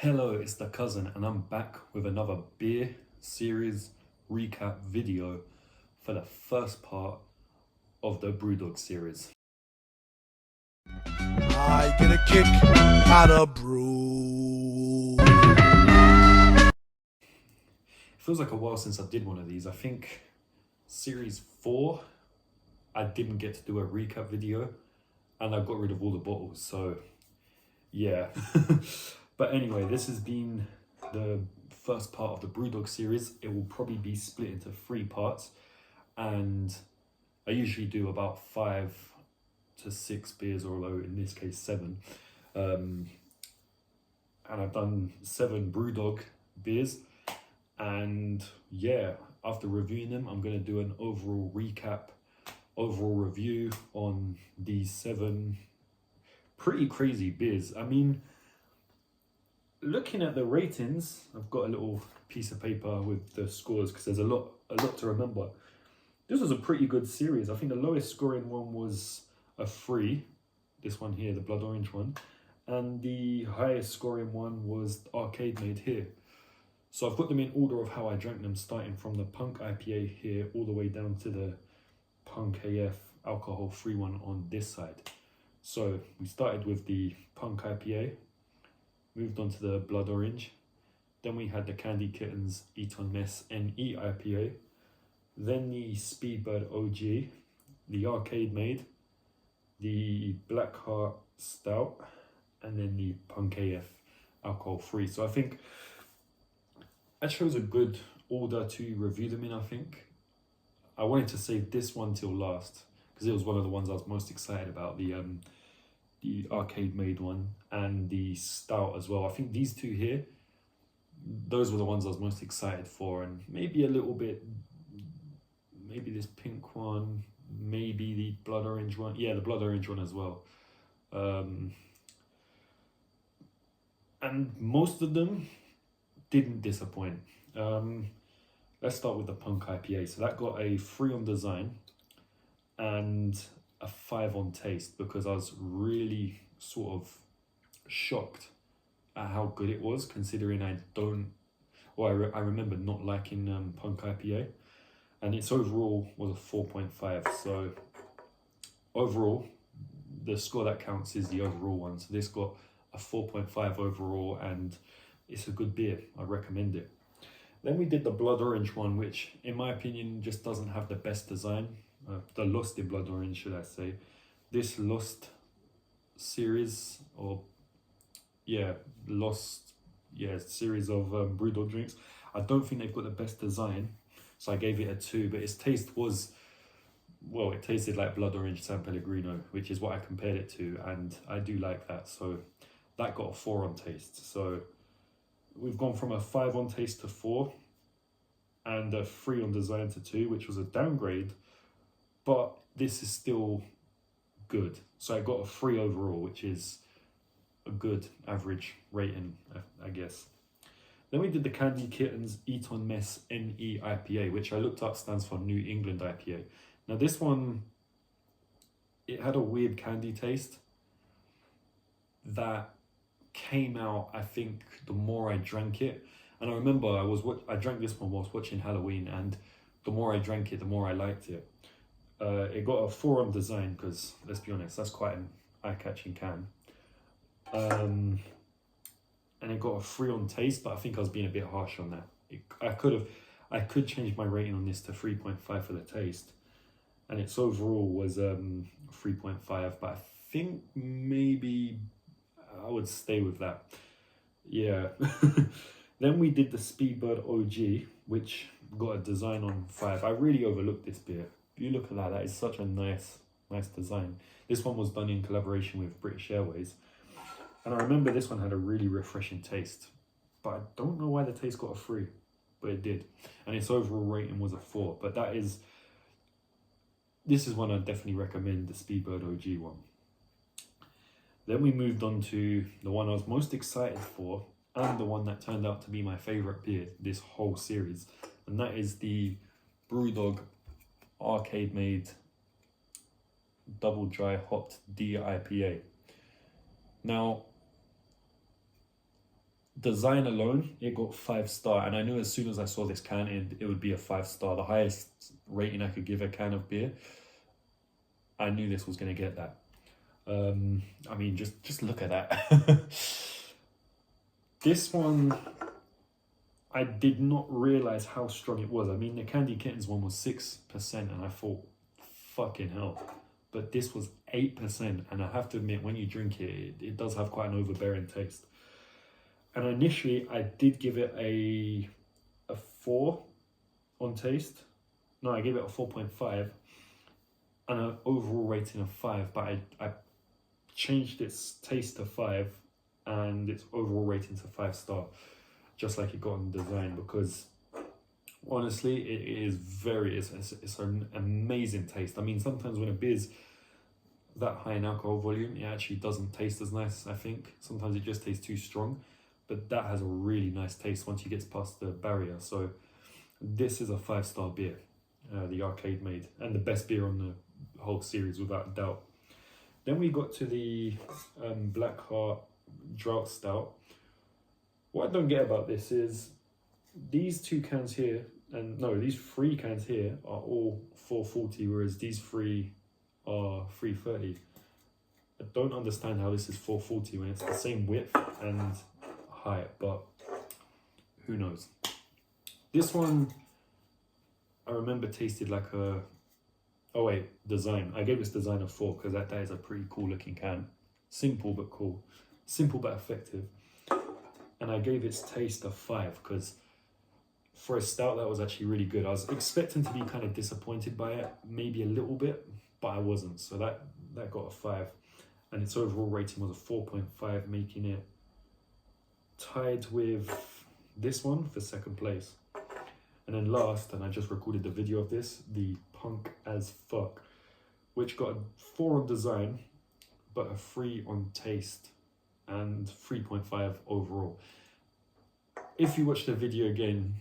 Hello, it's the cousin, and I'm back with another beer series recap video for the first part of the BREWDOG series. I get a kick out of brew. It feels like a while since I did one of these. I think series 4, I didn't get to do a recap video, and I got rid of all the bottles, so yeah. But anyway, this has been the first part of the BREWDOG series. It will probably be split into 3 parts, and I usually do about 5 to 6 beers, or in this case 7. And I've done 7 BREWDOG beers, and yeah, after reviewing them, I'm going to do an overall recap, overall review on these 7 pretty crazy beers. I mean, looking at the ratings, I've got a little piece of paper with the scores because there's a lot to remember. This was a pretty good series. I think the lowest scoring one was a 3, this one here, the blood orange one, and the highest scoring one was the arcade made here. So I've got them in order of how I drank them, starting from the Punk IPA here all the way down to the Punk AF alcohol free one on this side. So we started with the Punk IPA, moved on to the blood orange, then we had the Candy Kittens Eton Mess NE IPA, then the Speedbird OG, the arcade made, the Black Heart Stout, and then the Punk AF alcohol free. So I think I chose a good order to review them in. I think I wanted to save this one till last because it was one of the ones I was most excited about, the arcade made one and the stout as well. I think these 2 here, those were the ones I was most excited for, and maybe a little bit, maybe this pink one, maybe the blood orange one. Yeah, the blood orange one as well. And most of them didn't disappoint. Let's start with the Punk IPA. So that got a 3 on design and a 5 on taste, because I was really sort of shocked at how good it was, considering I remember not liking Punk IPA, and its overall was a 4.5. So overall, the score that counts is the overall one. So this got a 4.5 overall, and it's a good beer. I recommend it. Then we did the blood orange one, which in my opinion just doesn't have the best design. The Lost in Blood Orange, should I say. This Lost series, series of BREWDOG drinks, I don't think they've got the best design, so I gave it a 2, but its taste was, well, it tasted like blood orange San Pellegrino, which is what I compared it to, and I do like that, so that got a 4 on taste. So we've gone from a 5 on taste to 4, and a 3 on design to 2, which was a downgrade, but this is still good. So I got a 3 overall, which is a good average rating, I guess. Then we did the Candy Kittens Eton Mess NE IPA, which I looked up stands for New England IPA. Now this one, it had a weird candy taste that came out, I think, the more I drank it. And I remember I drank this one whilst watching Halloween, and the more I drank it, the more I liked it. It got a 4 on design because, let's be honest, that's quite an eye-catching can. And it got a 3 on taste, but I think I was being a bit harsh on that. I could change my rating on this to 3.5 for the taste, and its overall was 3.5, but I think maybe I would stay with that. Yeah. Then we did the Speedbird OG, which got a design on 5. I really overlooked this beer. If you look at that is such a nice design. This one was done in collaboration with British Airways, and I remember this one had a really refreshing taste, but I don't know why the taste got a 3, but it did, and its overall rating was a 4. But this is one I definitely recommend, the Speedbird OG one. Then we moved on to the one I was most excited for, and the one that turned out to be my favorite beer this whole series, and that is the BREWDOG arcade made double dry hopped D IPA. Now design alone, it got 5-star, and I knew as soon as I saw this can, it would be a 5-star, the highest rating I could give a can of beer. I knew this was going to get that. I mean, just look at that. This one, I did not realize how strong it was. I mean, the Candy Kittens one was 6%, and I thought, fucking hell. But this was 8%, and I have to admit, when you drink it, it does have quite an overbearing taste. And initially, I did give it a 4 on taste. No, I gave it a 4.5 and an overall rating of 5. But I changed its taste to 5 and its overall rating to 5-star, just like it got on design. Because honestly, it's an amazing taste. I mean, sometimes when a beer's that high in alcohol volume, it actually doesn't taste as nice, I think. Sometimes it just tastes too strong. But that has a really nice taste once you get past the barrier. So this is a 5-star beer, the Arcade made, and the best beer on the whole series without a doubt. Then we got to the Black Heart Drought Stout. What I don't get about this is these 2 cans here, and no, these 3 cans here are all 440, whereas these 3 are 330. I don't understand how this is 440 when it's the same width and height, but who knows. This one I remember tasted like a, oh wait, design. I gave this design a 4 because that is a pretty cool looking can. Simple but cool, simple but effective. And I gave its taste a 5 because for a stout that was actually really good. I was expecting to be kind of disappointed by it, maybe a little bit, but I wasn't. So that got a 5, and its overall rating was a 4.5, making it tied with this one for 2nd place. And then last, and I just recorded the video of this, the Punk as Fuck, which got a 4 on design but a 3 on taste and 3.5 overall. If you watch the video again,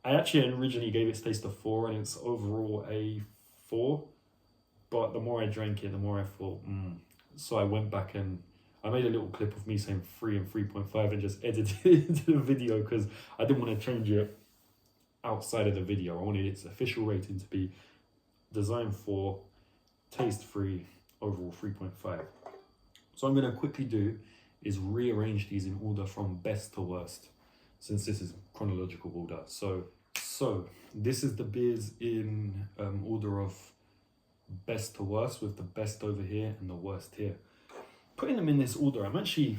I actually originally gave its taste a 4 and its overall a 4, but the more I drank it, the more I thought, So I went back and I made a little clip of me saying 3 and 3.5 and just edited it into the video because I didn't want to change it outside of the video. I wanted its official rating to be design 4, taste 3, overall 3.5. So what I'm going to quickly do is rearrange these in order from best to worst, since this is chronological order. So this is the beers in order of best to worst, with the best over here and the worst here. Putting them in this order, I'm actually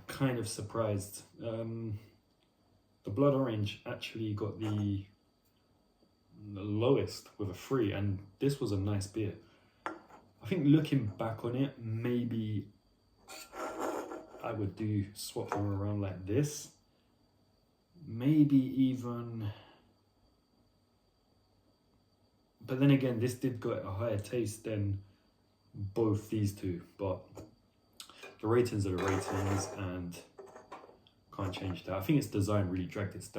kind of surprised. The Blood Orange actually got the lowest with a 3, and this was a nice beer. I think looking back on it, maybe I would swap them around like this. Maybe even, but then again, this did get a higher taste than both these 2, but the ratings are the ratings and can't change that. I think its design really dragged it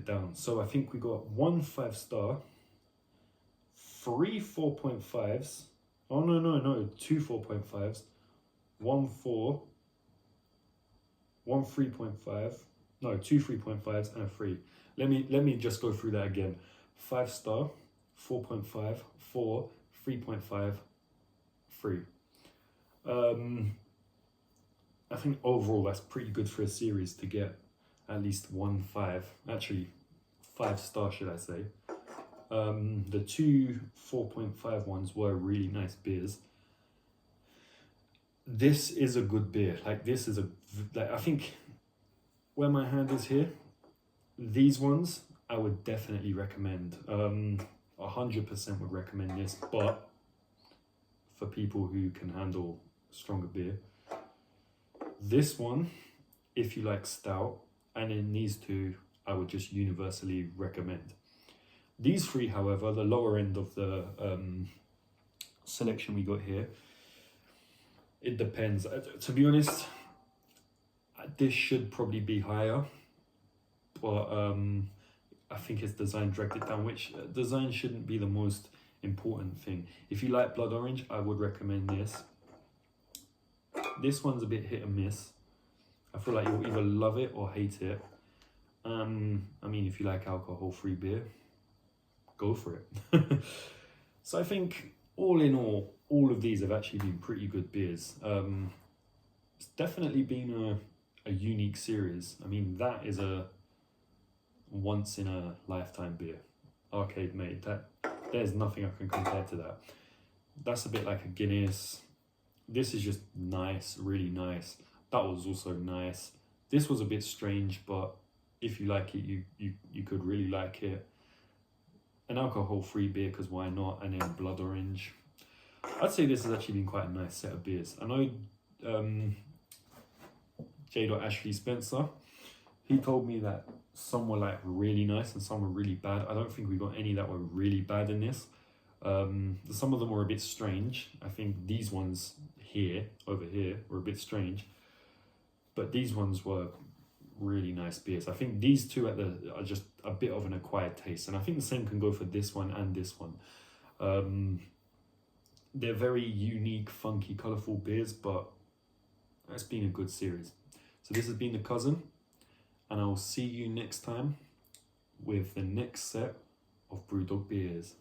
down. So I think we got 1 5-star, 3 4.5s. Oh no, 2 4.5s, 1 4, 1 3.5. No, 2 3.5s and a 3. Let me just go through that again. 5-star, 4.5, 4, 3.5, 3. I think overall that's pretty good for a series to get at least 1 5. Actually, 5-star, should I say. The 2 4.5 ones were really nice beers. This is a good beer. Like, this is I think where my hand is here, these ones I would definitely recommend. 100% would recommend this, but for people who can handle stronger beer. This one, if you like stout, and in these 2, I would just universally recommend. These 3, however, the lower end of the selection we got here, it depends. To be honest, this should probably be higher, but I think its design dragged it down, which design shouldn't be the most important thing. If you like Blood Orange, I would recommend this. This one's a bit hit and miss. feel like you'll either love it or hate it. I mean, if you like alcohol-free beer, go for it. So I think all in all of these have actually been pretty good beers. It's definitely been a unique series. I mean, that is a once in a lifetime beer. Arcade made. There's nothing I can compare to that. That's a bit like a Guinness. This is just nice, really nice. That was also nice. This was a bit strange, but if you like it, you could really like it. An alcohol-free beer, because why not? And then Blood Orange. I'd say this has actually been quite a nice set of beers. I know J. Ashley Spencer, he told me that some were like really nice and some were really bad. I don't think we got any that were really bad in this. Some of them were a bit strange. I think these ones over here, were a bit strange. But these ones were really nice beers. I think these two are just a bit of an acquired taste. And I think the same can go for this one and this one. They're very unique, funky, colourful beers, but it's been a good series. So this has been The Cousin, and I'll see you next time with the next set of BrewDog beers.